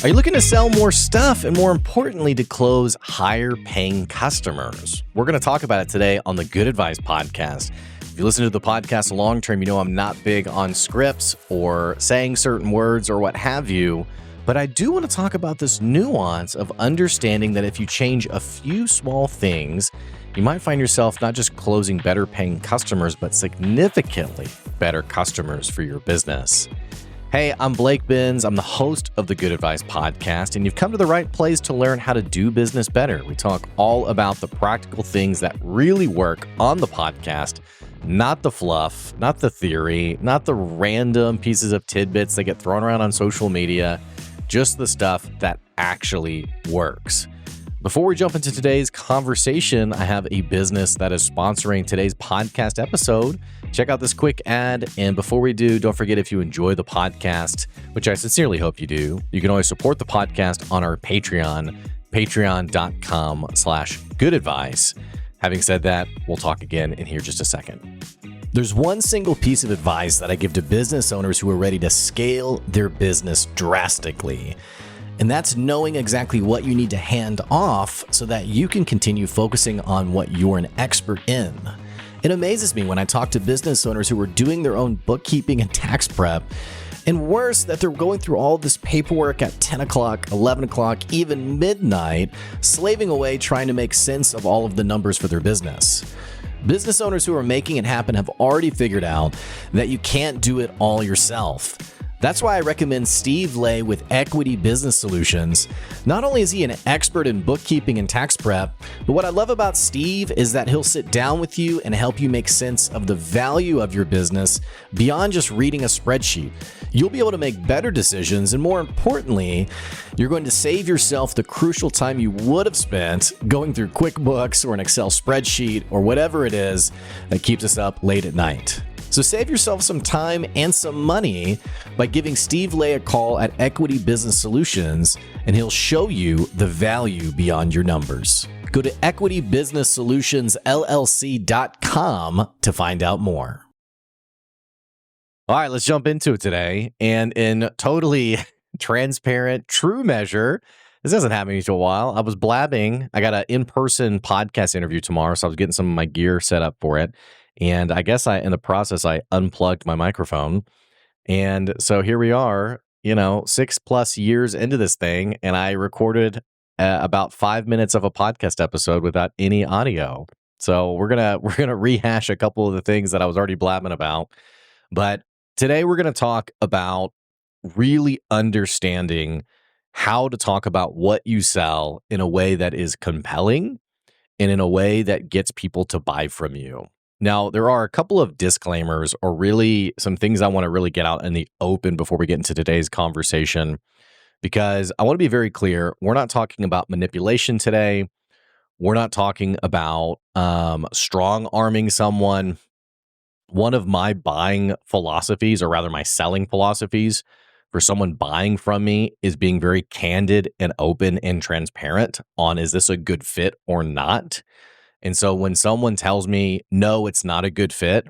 Are you looking to sell more stuff and, more importantly, to close higher paying customers? We're going to talk about it today on the Good Advice Podcast. If you listen to the podcast long term, you know I'm not big on scripts or saying certain words or what have you, but I do want to talk about this nuance of understanding that if you change a few small things, you might find yourself not just closing better paying customers, but significantly better customers for your business. Hey, I'm Blake Benz. I'm the host of the Good Advice Podcast, and you've come to the right place to learn how to do business better. We talk all about the practical things that really work on the podcast, not the fluff, not the theory, not the random pieces of tidbits that get thrown around on social media, just the stuff that actually works. Before we jump into today's conversation, I have a business that is sponsoring today's podcast episode. Check out this quick ad. And before we do, don't forget, if you enjoy the podcast, which I sincerely hope you do, you can always support the podcast on our Patreon, patreon.com/goodadvice. Having said that, we'll talk again in here just a second. There's one single piece of advice that I give to business owners who are ready to scale their business drastically. And that's knowing exactly what you need to hand off so that you can continue focusing on what you're an expert in. It amazes me when I talk to business owners who are doing their own bookkeeping and tax prep, and worse, that they're going through all this paperwork at 10 o'clock, 11 o'clock, even midnight, slaving away trying to make sense of all of the numbers for their business. Business owners who are making it happen have already figured out that you can't do it all yourself. That's why I recommend Steve Lay with Equity Business Solutions. Not only is he an expert in bookkeeping and tax prep, but what I love about Steve is that he'll sit down with you and help you make sense of the value of your business beyond just reading a spreadsheet. You'll be able to make better decisions, and more importantly, you're going to save yourself the crucial time you would have spent going through QuickBooks or an Excel spreadsheet or whatever it is that keeps us up late at night. So save yourself some time and some money by giving Steve Lay a call at Equity Business Solutions, and he'll show you the value beyond your numbers. Go to equitybusinesssolutions.llc.com to find out more. All right, let's jump into it today. And in totally transparent, true measure, this hasn't happened to me in a while. I was blabbing. I got an in-person podcast interview tomorrow, so I was getting some of my gear set up for it. And I guess in the process, I unplugged my microphone. And so here we are, 6+ years into this thing. And I recorded about 5 minutes of a podcast episode without any audio. So we're gonna rehash a couple of the things that I was already blabbing about. But today we're going to talk about really understanding how to talk about what you sell in a way that is compelling and in a way that gets people to buy from you. Now, there are a couple of disclaimers, or really some things I want to really get out in the open before we get into today's conversation, because I want to be very clear. We're not talking about manipulation today. We're not talking about strong arming someone. One of my buying philosophies, or rather my selling philosophies for someone buying from me, is being very candid and open and transparent on, is this a good fit or not? And so when someone tells me, no, it's not a good fit,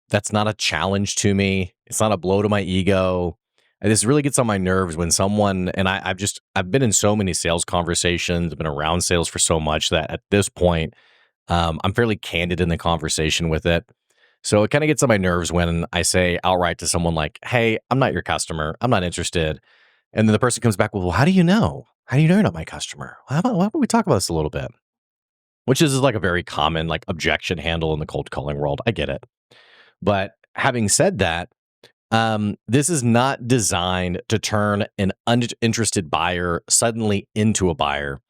that's not a challenge to me. It's not a blow to my ego. And this really gets on my nerves when someone, and I've been in so many sales conversations, I've been around sales for so much that at this point, I'm fairly candid in the conversation with it. So it kind of gets on my nerves when I say outright to someone like, hey, I'm not your customer. I'm not interested. And then the person comes back with, well, how do you know? How do you know you're not my customer? How about we talk about this a little bit? Which is like a very common objection handle in the cold calling world. I get it. But having said that, this is not designed to turn an uninterested buyer suddenly into a buyer.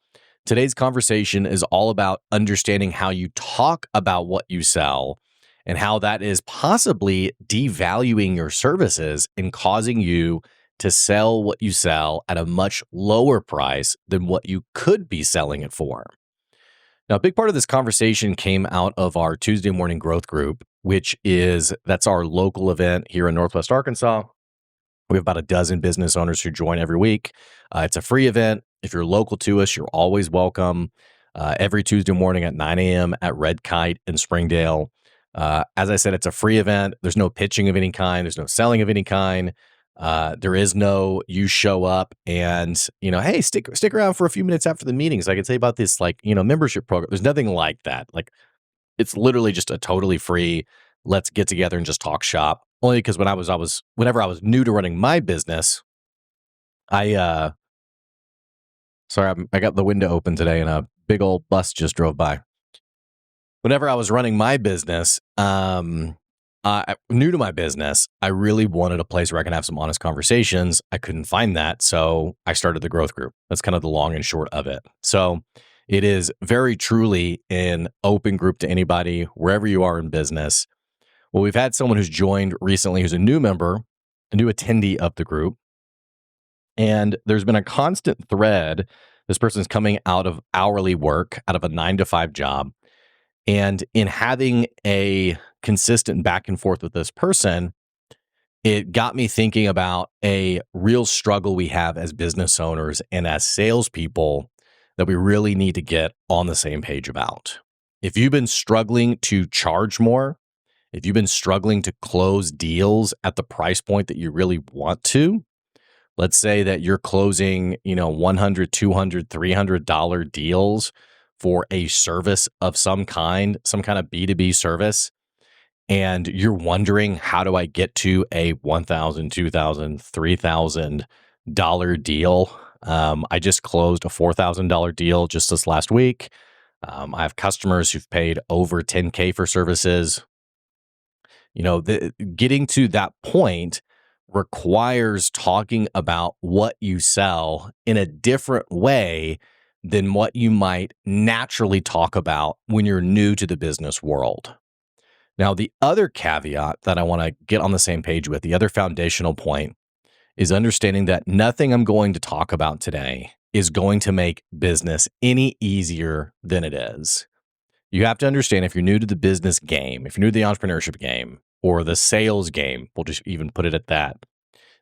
Today's conversation is all about understanding how you talk about what you sell and how that is possibly devaluing your services and causing you to sell what you sell at a much lower price than what you could be selling it for. Now, a big part of this conversation came out of our Tuesday morning growth group, that's our local event here in Northwest Arkansas. We have about a dozen business owners who join every week. It's a free event. If you're local to us, you're always welcome. Every Tuesday morning at 9 a.m. at Red Kite in Springdale. As I said, it's a free event. There's no pitching of any kind. There's no selling of any kind. There is no you show up and hey, stick around for a few minutes after the meeting so I can tell you about this membership program. There's nothing like that. Like it's literally just a totally free. Let's get together and just talk shop. Only because whenever I was new to running my business, I sorry, I got the window open today and a big old bus just drove by. Whenever I was running my business, new to my business, I really wanted a place where I can have some honest conversations. I couldn't find that, so I started the growth group. That's kind of the long and short of it. So it is very truly an open group to anybody, wherever you are in business. Well, we've had someone who's joined recently who's a new member, a new attendee of the group. And there's been a constant thread. This person's coming out of hourly work, out of a 9 to 5 job. And in having a consistent back and forth with this person, it got me thinking about a real struggle we have as business owners and as salespeople that we really need to get on the same page about. If you've been struggling to charge more, if you've been struggling to close deals at the price point that you really want to, let's say that you're closing, $100, $200, $300 deals for a service of some kind of B2B service, and you're wondering, how do I get to a $1,000, $2,000, $3,000 deal? I just closed a $4,000 deal just this last week. I have customers who've paid over $10K for services. Getting to that point requires talking about what you sell in a different way than what you might naturally talk about when you're new to the business world. Now, the other caveat that I want to get on the same page with, the other foundational point, is understanding that nothing I'm going to talk about today is going to make business any easier than it is. You have to understand, if you're new to the business game, if you're new to the entrepreneurship game or the sales game, we'll just even put it at that,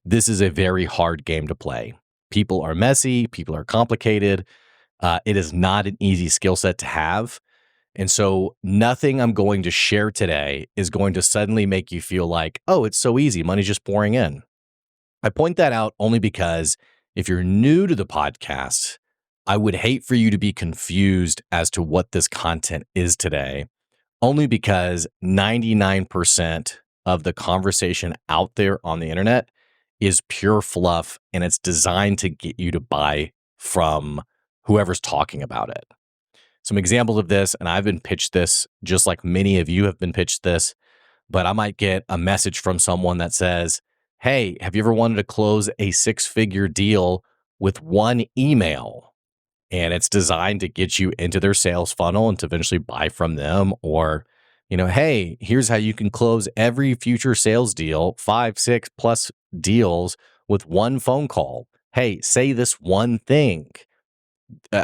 this is a very hard game to play. People are messy. People are complicated. It is not an easy skill set to have. And so nothing I'm going to share today is going to suddenly make you feel like, oh, it's so easy. Money's just pouring in. I point that out only because if you're new to the podcast, I would hate for you to be confused as to what this content is today, only because 99% of the conversation out there on the internet is pure fluff, and it's designed to get you to buy from whoever's talking about it. Some examples of this, and I've been pitched this just like many of you have been pitched this, but I might get a message from someone that says, hey, have you ever wanted to close a 6-figure deal with one email? And it's designed to get you into their sales funnel and to eventually buy from them. Or, hey, here's how you can close every future sales deal, 5, 6 plus deals with one phone call. Hey, say this one thing.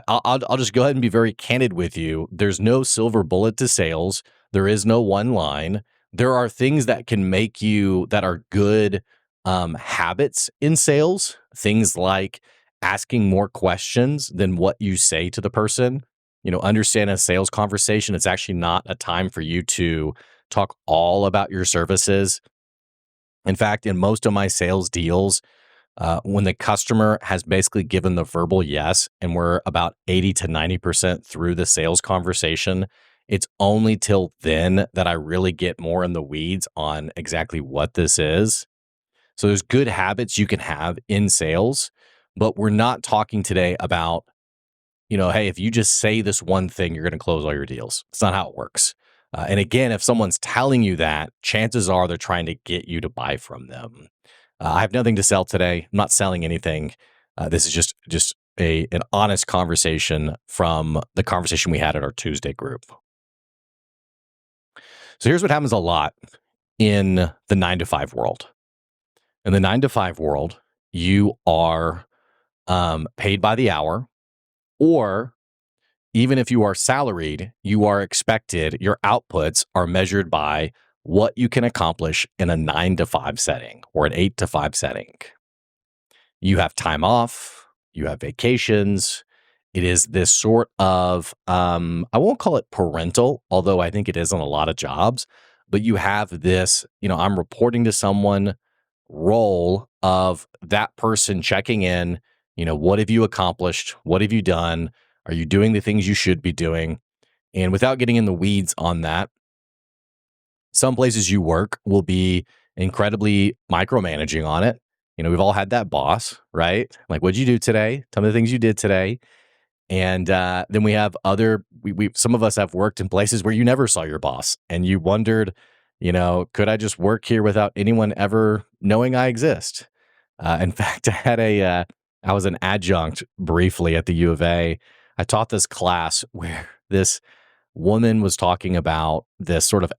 I'll just go ahead and be very candid with you. There's no silver bullet to sales. There is no one line. There are things that can make you, that are good habits in sales. Things like asking more questions than what you say to the person. Understand a sales conversation, it's actually not a time for you to talk all about your services. In fact, in most of my sales deals, when the customer has basically given the verbal yes, and we're about 80 to 90% through the sales conversation, it's only till then that I really get more in the weeds on exactly what this is. So there's good habits you can have in sales, but we're not talking today about, hey, if you just say this one thing, you're going to close all your deals. It's not how it works. And again, if someone's telling you that, chances are they're trying to get you to buy from them. I have nothing to sell today. I'm not selling anything. This is just an honest conversation from the conversation we had at our Tuesday group. So here's what happens a lot in the 9 to 5 world. In the 9 to 5 world, you are paid by the hour, or even if you are salaried, you are expected, your outputs are measured by what you can accomplish in a 9 to 5 setting or an 8 to 5 setting. You have time off, you have vacations. It is this sort of, I won't call it parental, although I think it is on a lot of jobs, but you have this, I'm reporting to someone role of that person checking in. What have you accomplished? What have you done? Are you doing the things you should be doing? And without getting in the weeds on that, some places you work will be incredibly micromanaging on it. We've all had that boss, right? Like, what'd you do today? Tell me the things you did today. And then we have some of us have worked in places where you never saw your boss and you wondered, could I just work here without anyone ever knowing I exist? In fact, I was an adjunct briefly at the U of A. I taught this class where this woman was talking about this sort of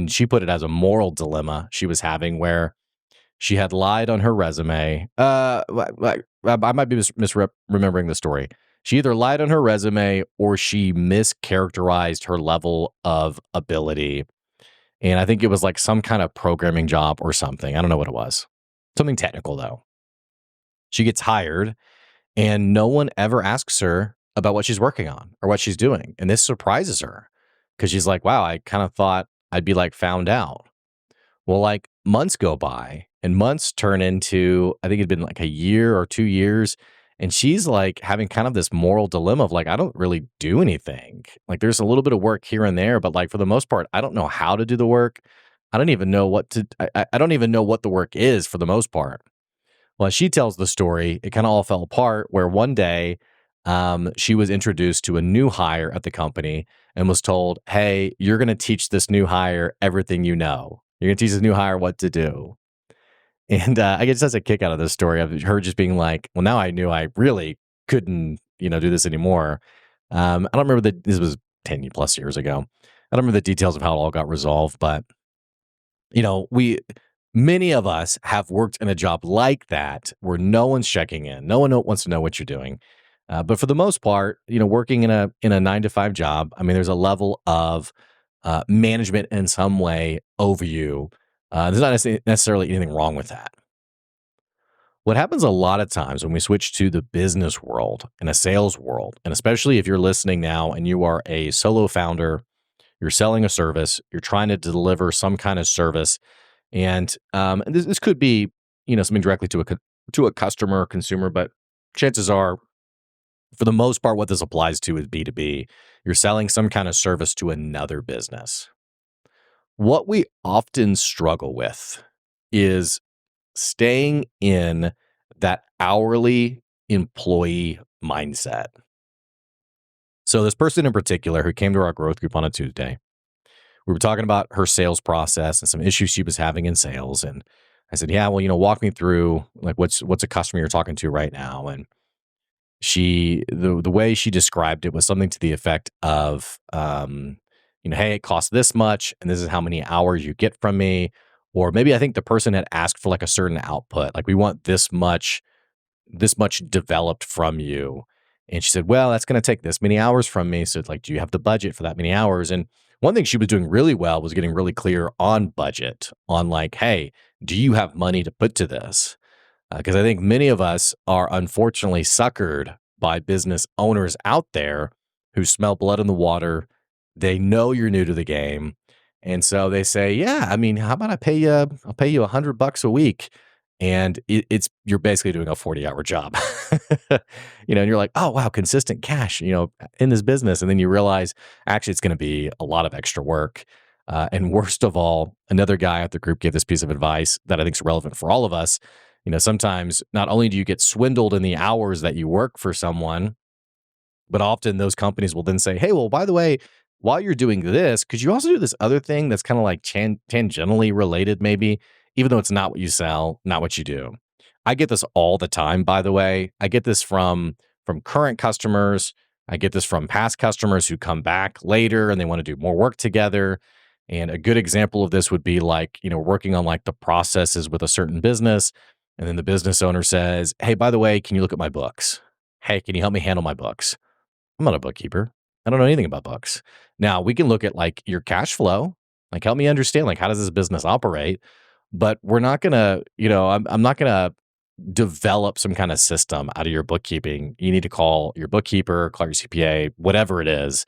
she put it as a moral dilemma she was having where she had lied on her resume. I might be misremembering the story. She either lied on her resume or she mischaracterized her level of ability. And I think it was like some kind of programming job or something. I don't know what it was. Something technical, though. She gets hired and no one ever asks her about what she's working on or what she's doing. And this surprises her because she's like, wow, I kind of thought I'd be like found out. Well, like months go by and months turn into, I think it'd been like a year or 2 years. And she's like having kind of this moral dilemma of like, I don't really do anything. Like there's a little bit of work here and there, but like for the most part, I don't know how to do the work. I don't even know I don't even know what the work is for the most part. Well, as she tells the story, it kind of all fell apart where one day she was introduced to a new hire at the company and was told, hey, you're going to teach this new hire everything you know. You're going to teach this new hire what to do. And I get such a kick out of this story of her just being like, well, now I knew I really couldn't, do this anymore. I don't remember this was 10 plus years ago. I don't remember the details of how it all got resolved, but many of us have worked in a job like that where no one's checking in. No one wants to know what you're doing. But for the most part, working in a 9 to 5 job, I mean, there's a level of management in some way over you. There's not necessarily anything wrong with that. What happens a lot of times when we switch to the business world and a sales world, and especially if you're listening now and you are a solo founder, you're selling a service, you're trying to deliver some kind of service, and this could be something directly to a customer or consumer, but chances are, for the most part, what this applies to is B2B. You're selling some kind of service to another business. What we often struggle with is staying in that hourly employee mindset. So this person in particular who came to our growth group on a Tuesday, we were talking about her sales process and some issues she was having in sales. And I said, yeah, well, walk me through like what's a customer you're talking to right now. And the way she described it was something to the effect of, hey, it costs this much and this is how many hours you get from me. Or maybe I think the person had asked for like a certain output. Like we want this much developed from you. And she said, well, that's going to take this many hours from me. So it's like, do you have the budget for that many hours? And one thing she was doing really well was getting really clear on budget, on like, hey, do you have money to put to this? Because I think many of us are unfortunately suckered by business owners out there who smell blood in the water. They know you're new to the game. And so they say, yeah, I mean, how about I'll pay you $100 a week. And you're basically doing a 40-hour job, and you're like, oh, wow, consistent cash, in this business. And then you realize actually it's going to be a lot of extra work. And worst of all, another guy at the group gave this piece of advice that I think is relevant for all of us. Sometimes not only do you get swindled in the hours that you work for someone, but often those companies will then say, hey, well, by the way, while you're doing this, could you also do this other thing that's kind of like tangentially related, maybe, even though it's not what you sell, not what you do. I get this all the time, by the way. I get this from current customers. I get this from past customers who come back later and they want to do more work together. And a good example of this would be like, working on like the processes with a certain business. And then the business owner says, hey, by the way, can you look at my books? Hey, can you help me handle my books? I'm not a bookkeeper. I don't know anything about books. Now we can look at like your cash flow, like help me understand, like how does this business operate? But we're not going to, I'm not going to develop some kind of system out of your bookkeeping. You need to call your bookkeeper, call your CPA, whatever it is.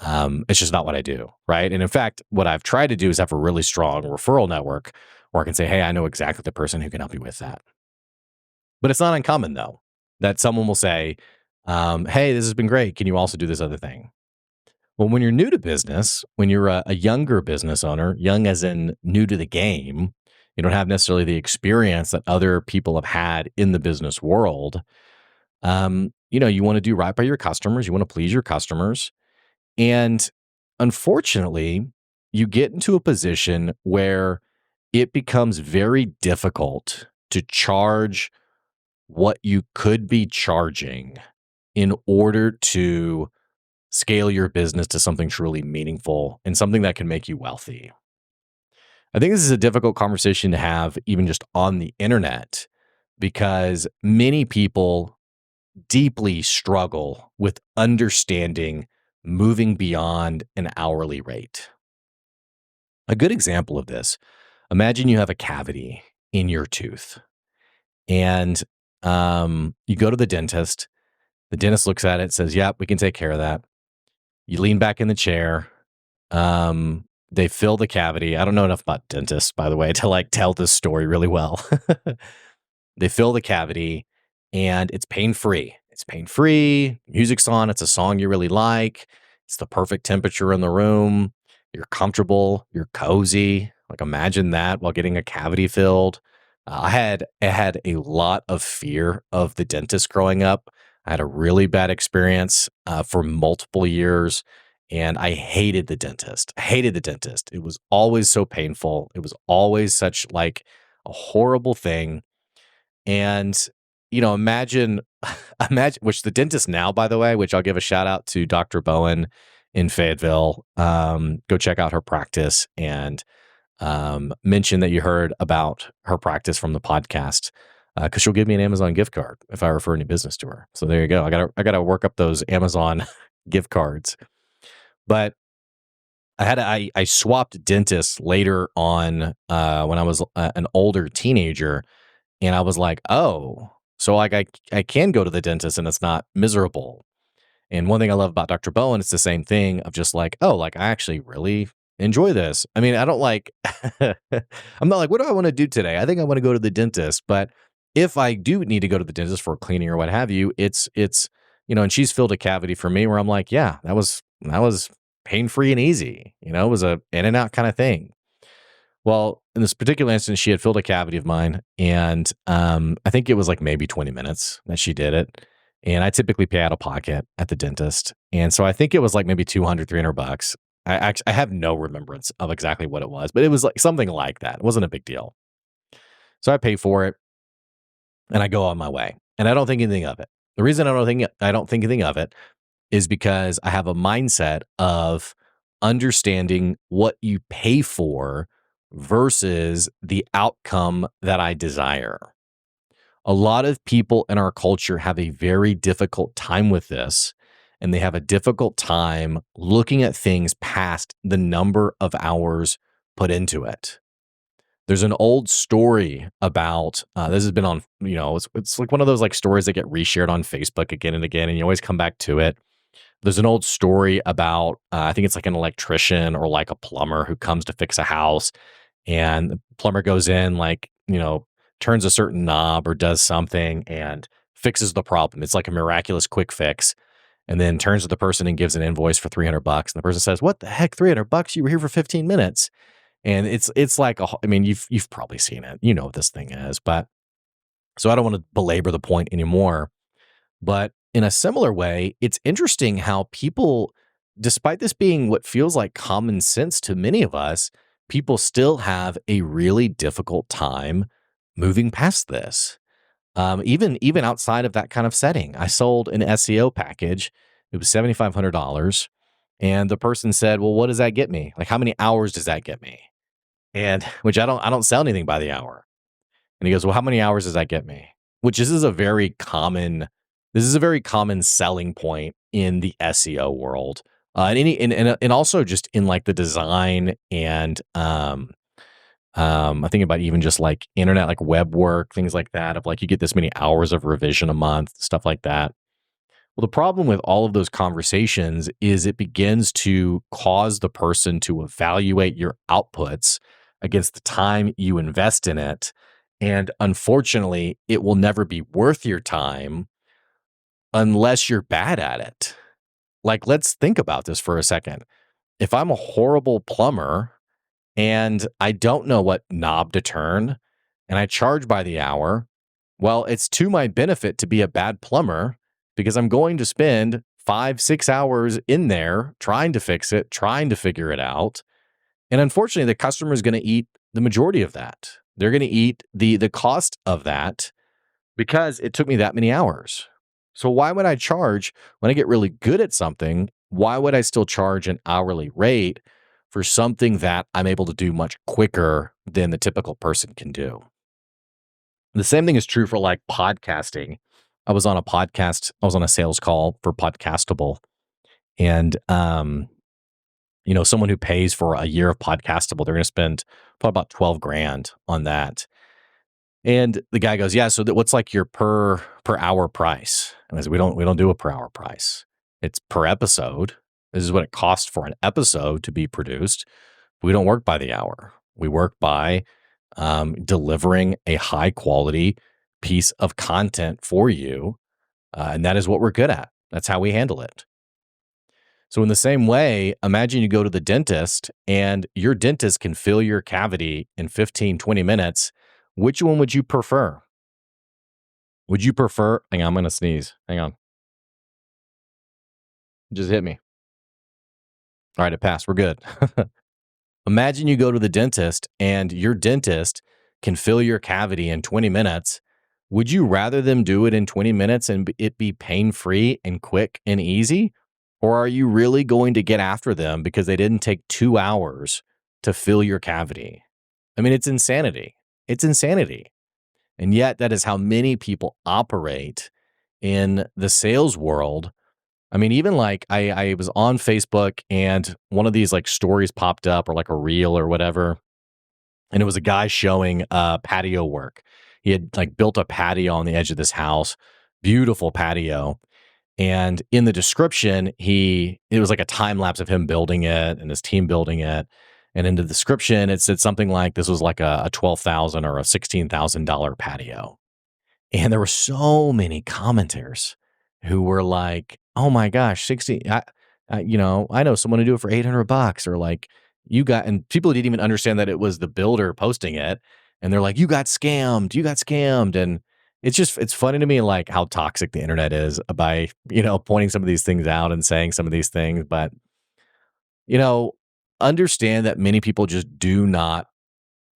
It's just not what I do. Right. And in fact, what I've tried to do is have a really strong referral network Or I can say, hey, I know exactly the person who can help you with that. But it's not uncommon though that someone will say, hey, this has been great. Can you also do this other thing? Well, when you're new to business, when you're a younger business owner, young as in new to the game, you don't have necessarily the experience that other people have had in the business world. You want to do right by your customers. You want to please your customers. And unfortunately, you get into a position where it becomes very difficult to charge what you could be charging in order to scale your business to something truly meaningful and something that can make you wealthy. I think this is a difficult conversation to have even just on the internet because many people deeply struggle with understanding moving beyond an hourly rate. A good example of this, imagine you have a cavity in your tooth and you go to the dentist. The dentist looks at it, says, yep, we can take care of that. You lean back in the chair. They fill the cavity. I don't know enough about dentists, by the way, to like tell this story really well. They fill the cavity and it's pain free. It's pain free. Music's on. It's a song you really like. It's the perfect temperature in the room. You're comfortable. You're cozy. Like imagine that while getting a cavity filled. I had a lot of fear of the dentist growing up. I had a really bad experience for multiple years, and I hated the dentist. I hated the dentist. It was always so painful. It was always such like a horrible thing. And imagine, imagine, which the dentist now, by the way, which I'll give a shout out to Dr. Bowen in Fayetteville. Go check out her practice and mention that you heard about her practice from the podcast because she'll give me an Amazon gift card if I refer any business to her. So there you go. I gotta work up those Amazon gift cards. But I swapped dentists later on when I was an older teenager, and I was like, oh, so like I can go to the dentist and it's not miserable. And one thing I love about Dr. Bowen, it's the same thing of just like, oh, like I actually really enjoy this. I mean, I don't like, I'm not like, what do I want to do today? I think I want to go to the dentist. But if I do need to go to the dentist for cleaning or what have you, it's, and she's filled a cavity for me where I'm like, yeah, that was pain free and easy. It was a in and out kind of thing. Well, in this particular instance, she had filled a cavity of mine, and I think it was like maybe 20 minutes that she did it. And I typically pay out of pocket at the dentist. And so I think it was like maybe 200, $300. I have no remembrance of exactly what it was, but it was like something like that. It wasn't a big deal. So I pay for it and I go on my way. And I don't think anything of it. The reason I don't think anything of it is because I have a mindset of understanding what you pay for versus the outcome that I desire. A lot of people in our culture have a very difficult time with this, and they have a difficult time looking at things past the number of hours put into it. There's an old story about this has been on, it's like one of those like stories that get reshared on Facebook again and again, and you always come back to it. There's an old story about, I think it's like an electrician or like a plumber who comes to fix a house, and the plumber goes in, like, turns a certain knob or does something and fixes the problem. It's like a miraculous quick fix. And then turns to the person and gives an invoice for $300. And the person says, "What the heck, $300? You were here for 15 minutes." And it's like, I mean, you've probably seen it. You know what this thing is. But so I don't want to belabor the point anymore. But in a similar way, it's interesting how people, despite this being what feels like common sense to many of us, people still have a really difficult time moving past this. Even outside of that kind of setting, I sold an SEO package. It was $7,500, and the person said, "Well, what does that get me? Like, how many hours does that get me?" And which I don't sell anything by the hour. And he goes, "Well, how many hours does that get me?" Which this is a very common selling point in the SEO world, and also just in like the design and I think about even just like internet, like web work, things like that, of like you get this many hours of revision a month, stuff like that. Well, the problem with all of those conversations is it begins to cause the person to evaluate your outputs against the time you invest in it. And unfortunately, it will never be worth your time unless you're bad at it. Like, let's think about this for a second. If I'm a horrible plumber and I don't know what knob to turn and I charge by the hour, well, it's to my benefit to be a bad plumber because I'm going to spend 5, 6 hours in there trying to fix it, trying to figure it out. And unfortunately, the customer is going to eat the majority of that. They're going to eat the cost of that because it took me that many hours. So why would I charge when I get really good at something? Why would I still charge an hourly rate for something that I'm able to do much quicker than the typical person can do? The same thing is true for like podcasting. I was on a podcast, I was on a sales call for Podcastable. And someone who pays for a year of Podcastable, they're going to spend probably about 12 grand on that. And the guy goes, "Yeah, so what's like your per hour price?" And I said, "We don't do a per hour price. It's per episode. This is what it costs for an episode to be produced. We don't work by the hour. We work by delivering a high quality piece of content for you, and that is what we're good at. That's how we handle it." So in the same way, imagine you go to the dentist and your dentist can fill your cavity in 15, 20 minutes. Which one would you prefer? Would you prefer, hang on, I'm going to sneeze. Hang on. It just hit me. All right, it passed. We're good. Imagine you go to the dentist and your dentist can fill your cavity in 20 minutes. Would you rather them do it in 20 minutes and it be pain-free and quick and easy? Or are you really going to get after them because they didn't take 2 hours to fill your cavity? I mean, it's insanity. It's insanity. And yet that is how many people operate in the sales world. I mean, even like I was on Facebook and one of these like stories popped up or like a reel or whatever. And it was a guy showing patio work. He had like built a patio on the edge of this house, beautiful patio. And in the description, it was like a time lapse of him building it and his team building it. And in the description, it said something like this was like a $12,000 or a $16,000 patio. And there were so many commenters who were like, "Oh my gosh, 60, I know someone who do it for $800 or like and people didn't even understand that it was the builder posting it. And they're like, you got scammed. You got scammed. And it's funny to me, like how toxic the internet is by, pointing some of these things out and saying some of these things. But, you know, understand that many people just do not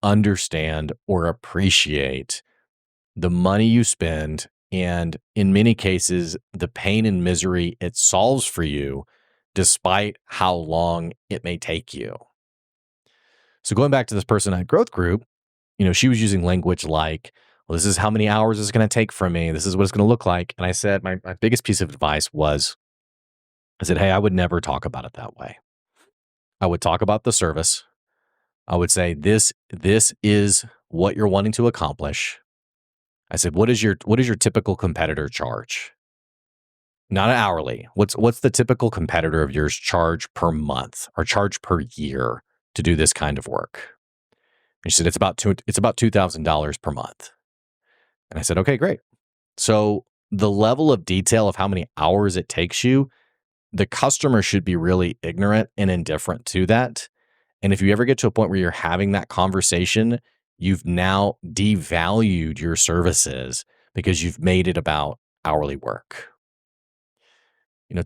understand or appreciate the money you spend. And in many cases, the pain and misery it solves for you, despite how long it may take you. So going back to this person at Growth Group, she was using language like, "Well, this is how many hours it's going to take from me. This is what it's going to look like." And I said, my biggest piece of advice was, I said, "Hey, I would never talk about it that way. I would talk about the service. I would say, this is what you're wanting to accomplish." I said, what is your typical competitor charge? Not an hourly. What's the typical competitor of yours charge per month or charge per year to do this kind of work? And she said, it's about $2,000 per month. And I said, okay, great. So the level of detail of how many hours it takes you, the customer should be really ignorant and indifferent to that. And if you ever get to a point where you're having that conversation, you've now devalued your services because you've made it about hourly work.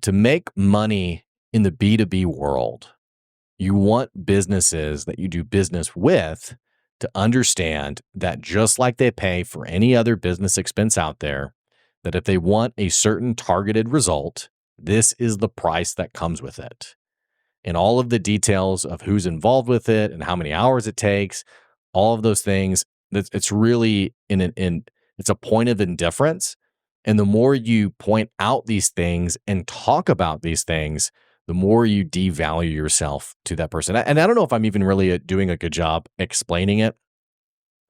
To make money in the B2B world, you want businesses that you do business with to understand that just like they pay for any other business expense out there, that if they want a certain targeted result, this is the price that comes with it. And all of the details of who's involved with it and how many hours it takes, all of those things, it's really it's a point of indifference. And the more you point out these things and talk about these things, the more you devalue yourself to that person. And I don't know if I'm even really doing a good job explaining it.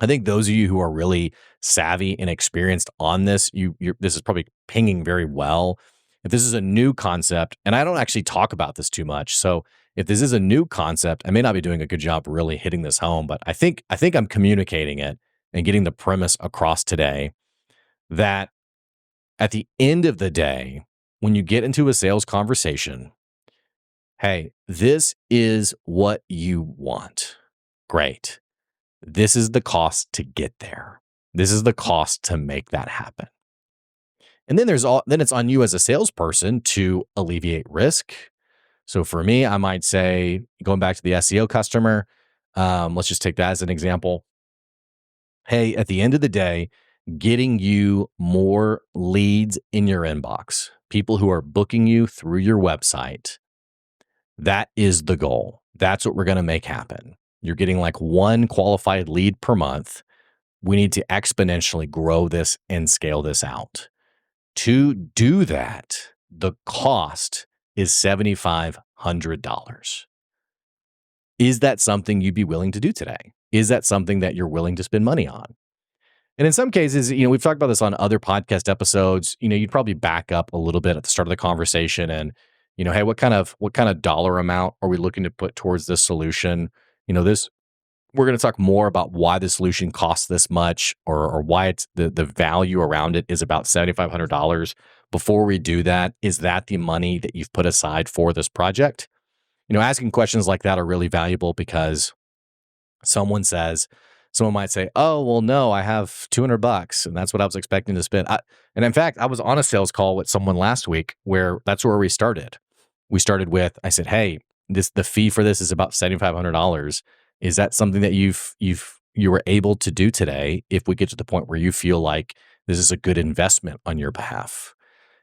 I think those of you who are really savvy and experienced on this, this is probably pinging very well. If this is a new concept, and I don't actually talk about this too much, so if this is a new concept, I may not be doing a good job really hitting this home, but I think I'm communicating it and getting the premise across today that at the end of the day, when you get into a sales conversation, hey, this is what you want. Great. This is the cost to get there. This is the cost to make that happen. And then it's on you as a salesperson to alleviate risk. So for me, I might say, going back to the SEO customer, let's just take that as an example. Hey, at the end of the day, getting you more leads in your inbox, people who are booking you through your website, that is the goal. That's what we're going to make happen. You're getting like one qualified lead per month. We need to exponentially grow this and scale this out. To do that, the cost is $7,500. Is that something you'd be willing to do today? Is that something that you're willing to spend money on? And in some cases, we've talked about this on other podcast episodes. You'd probably back up a little bit at the start of the conversation and, hey, what kind of dollar amount are we looking to put towards this solution? This we're going to talk more about why the solution costs this much or why it's the value around it is about $7,500. Before we do that, is that the money that you've put aside for this project? Asking questions like that are really valuable because someone might say, oh, well, no, I have $200 and that's what I was expecting to spend. And in fact, I was on a sales call with someone last week where that's where we started. We started with, I said, hey, the fee for this is about $7,500. Is that something that you were able to do today if we get to the point where you feel like this is a good investment on your behalf?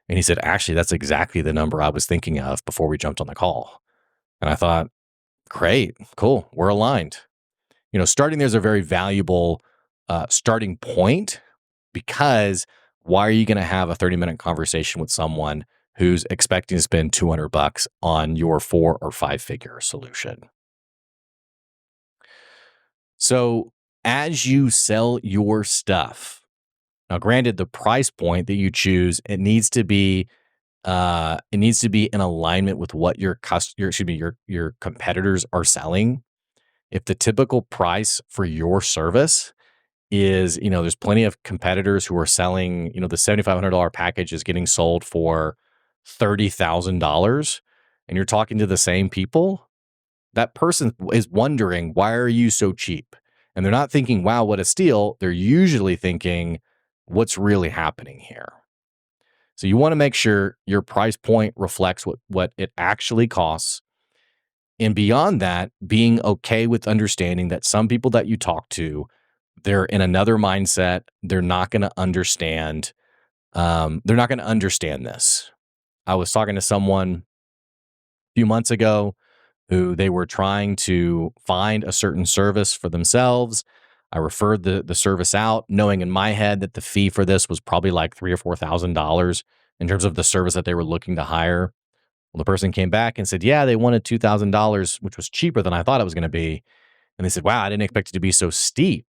And he said, actually, that's exactly the number I was thinking of before we jumped on the call. And I thought, great, cool, we're aligned. Starting there's a very valuable starting point because why are you going to have a 30-minute conversation with someone who's expecting to spend $200 on your 4 or 5-figure solution? So as you sell your stuff, now granted, the price point that you choose, it needs to be in alignment with what your competitors are selling. If the typical price for your service is, there's plenty of competitors who are selling, the $7,500 package is getting sold for $30,000, and you're talking to the same people, that person is wondering, why are you so cheap? And they're not thinking, wow, what a steal. They're usually thinking, what's really happening here? So you want to make sure your price point reflects what it actually costs. And beyond that, being okay with understanding that some people that you talk to, they're in another mindset. They're not going to understand. This. I was talking to someone a few months ago who they were trying to find a certain service for themselves. I referred the service out, knowing in my head that the fee for this was probably like $3,000 or $4,000 in terms of the service that they were looking to hire. Well, the person came back and said, yeah, they wanted $2,000, which was cheaper than I thought it was going to be. And they said, wow, I didn't expect it to be so steep.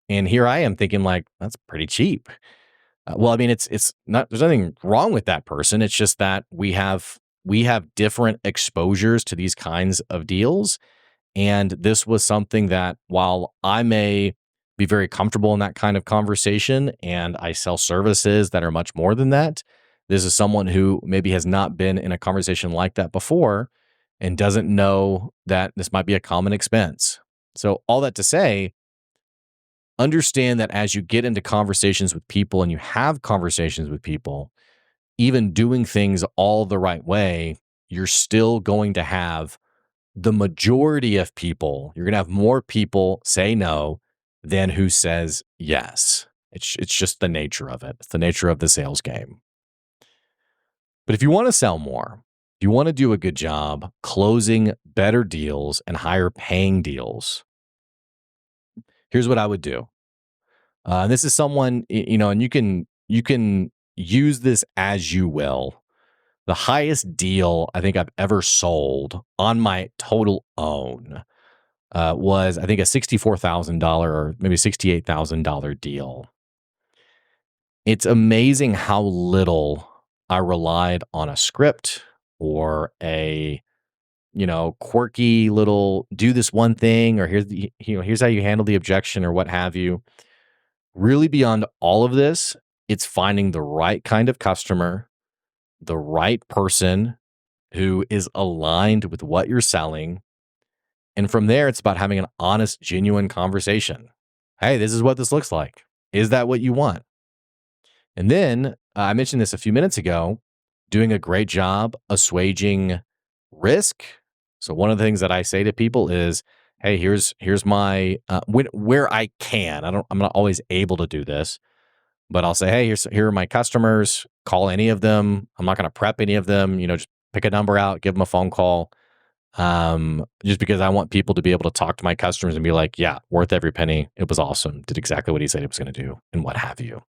And here I am thinking like, that's pretty cheap. Well, I mean, it's not, there's nothing wrong with that person. It's just that we have different exposures to these kinds of deals. And this was something that while I may be very comfortable in that kind of conversation and I sell services that are much more than that, this is someone who maybe has not been in a conversation like that before and doesn't know that this might be a common expense. So all that to say, understand that as you get into conversations with people and you have conversations with people, even doing things all the right way, you're still going to have the majority of people, you're going to have more people say no than who says yes. It's just the nature of it. It's the nature of the sales game. But if you want to sell more, if you want to do a good job closing better deals and higher paying deals, here's what I would do. And this is someone, and you can use this as you will. The highest deal I think I've ever sold on my total own was, I think, a $64,000 or maybe $68,000 deal. It's amazing how little I relied on a script or a quirky little do this one thing, or here's how you handle the objection or what have you. Really beyond all of this, it's finding the right kind of customer, the right person who is aligned with what you're selling. And from there, it's about having an honest, genuine conversation. Hey, this is what this looks like. Is that what you want? And then I mentioned this a few minutes ago, doing a great job assuaging risk. So one of the things that I say to people is, hey, here's my where I can. I'm not always able to do this, but I'll say, hey, here are my customers. Call any of them. I'm not going to prep any of them. Just pick a number out, give them a phone call. Just because I want people to be able to talk to my customers and be like, yeah, worth every penny. It was awesome. Did exactly what he said he was going to do, and what have you.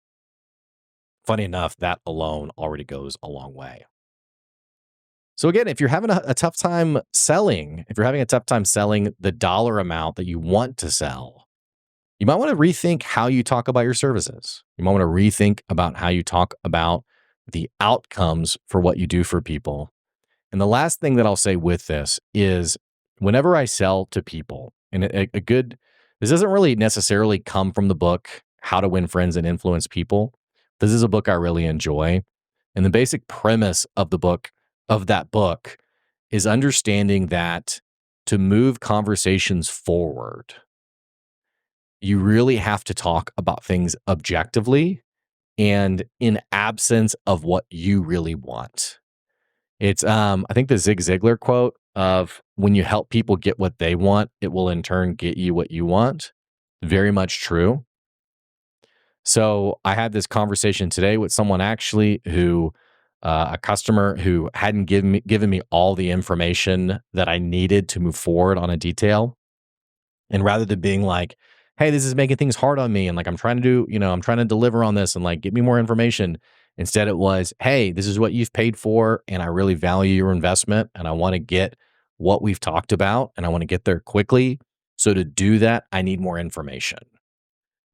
Funny enough, that alone already goes a long way. So again, if you're having a tough time selling, the dollar amount that you want to sell, you might want to rethink how you talk about your services. You might want to rethink about how you talk about the outcomes for what you do for people. And the last thing that I'll say with this is whenever I sell to people, and this doesn't really necessarily come from the book, How to Win Friends and Influence People. This is a book I really enjoy. And the basic premise of that book is understanding that to move conversations forward, you really have to talk about things objectively and in absence of what you really want. It's, I think the Zig Ziglar quote of when you help people get what they want, it will in turn get you what you want. Very much true. So I had this conversation today with someone actually who, a customer who hadn't given me all the information that I needed to move forward on a detail. And rather than being like, hey, this is making things hard on me, and like I'm trying to deliver on this and like get me more information. Instead, it was, hey, this is what you've paid for, and I really value your investment, and I want to get what we've talked about, and I want to get there quickly. So to do that, I need more information.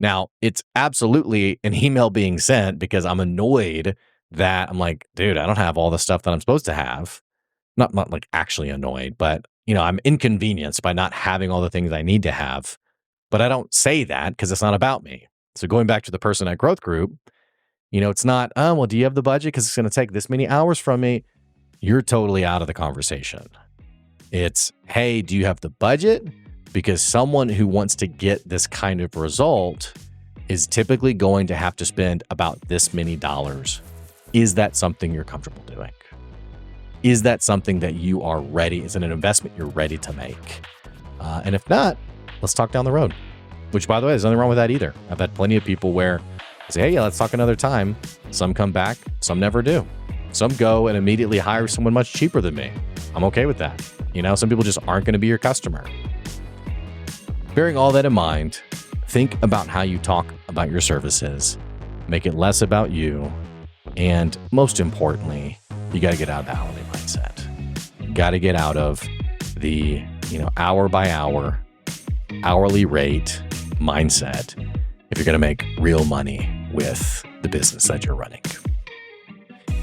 Now, it's absolutely an email being sent because I'm annoyed that I'm like, dude, I don't have all the stuff that I'm supposed to have. Not like actually annoyed, but I'm inconvenienced by not having all the things I need to have. But I don't say that because it's not about me. So going back to the person at Growth Group, it's not, oh, well, do you have the budget? Because it's going to take this many hours from me. You're totally out of the conversation. It's, hey, do you have the budget? Because someone who wants to get this kind of result is typically going to have to spend about this many dollars. Is that something you're comfortable doing? Is that something that you are ready? Is it an investment you're ready to make? And if not, let's talk down the road. Which, by the way, there's nothing wrong with that either. I've had plenty of people where I say, hey, yeah, let's talk another time. Some come back, some never do. Some go and immediately hire someone much cheaper than me. I'm okay with that. Some people just aren't going to be your customer. Bearing all that in mind, think about how you talk about your services. Make it less about you. And most importantly, you got to get out of the hourly mindset. You got to get out of the, hour by hour, hourly rate mindset if you're going to make real money with the business that you're running.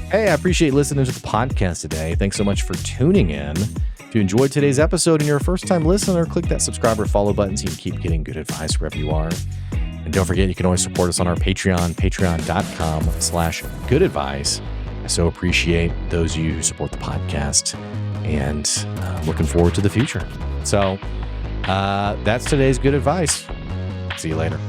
Hey, I appreciate listening to the podcast today. Thanks so much for tuning in. If you enjoyed today's episode and you're a first-time listener, click that subscribe or follow button so you can keep getting good advice wherever you are. And don't forget, you can always support us on our Patreon, patreon.com/goodadvice. I so appreciate those of you who support the podcast, and looking forward to the future. So that's today's good advice. See you later.